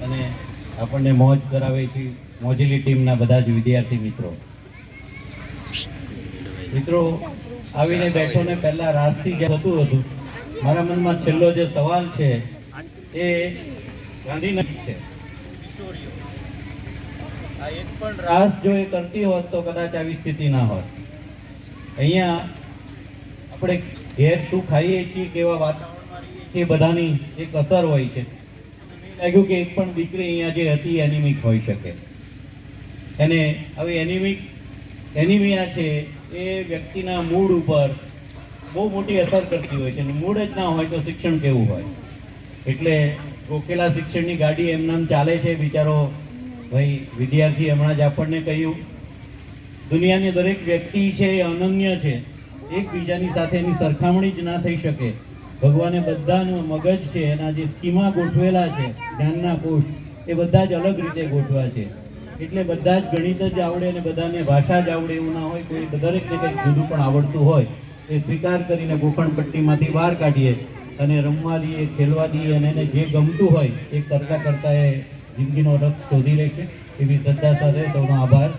અને આપણને મોજ કરાવે છે મોજીલી ટીમના બધા જ વિદ્યાર્થી મિત્રો આવીને બેઠો ને પહેલા રાસથી જે થતું હતું, મારા મનમાં છેલ્લો જે સવાલ છે એ ગાંધીનગર છે. આ એક પણ રાસ જો એ કરતી હોત તો કદાચ આવી સ્થિતિ ના હોત. અહીંયા આપણે ઘેર શું ખાઈએ છીએ, કેવા વાતાવરણમાં રહીએ છીએ, બધાની એક અસર હોય છે. લાગ્યું કે એક પણ દીકરી અહીંયા જે હતી એનિમિક હોઈ શકે. એને હવે એનિમિયા છે એ વ્યક્તિના મૂડ ઉપર બહુ મોટી અસર કરતી હોય છે, અને મૂડ જ ના હોય તો શિક્ષણ કેવું હોય. એટલે રોકેલા શિક્ષણની ગાડી એમનામ ચાલે છે. બિચારો ભાઈ વિદ્યાર્થી હમણાં જ આપણને કહ્યું, દુનિયાની દરેક વ્યક્તિ છે એ અનન્ય છે, એકબીજાની સાથે એની સરખામણી જ ના થઈ શકે. ભગવાને બધાનું મગજ છે, એના જે સ્કીમા ગોઠવેલા છે, જ્ઞાનના કોષ, એ બધા જ અલગ રીતે ગોઠવા છે. એટલે બધા જ ગણિત જ આવડે અને બધાને ભાષા જ આવડે એવું ના હોય. કોઈ દરેકને કંઈક જુદું પણ આવડતું હોય એ સ્વીકાર કરીને ગોખણ પટ્ટીમાંથી બહાર કાઢીએ અને રમવા દઈએ, ખેલવા દઈએ, અને એને જે ગમતું હોય એ કરતાં કરતાં એ જિંદગીનો રથ શોધી લે છે. એવી શ્રદ્ધા સાથે સૌનો આભાર.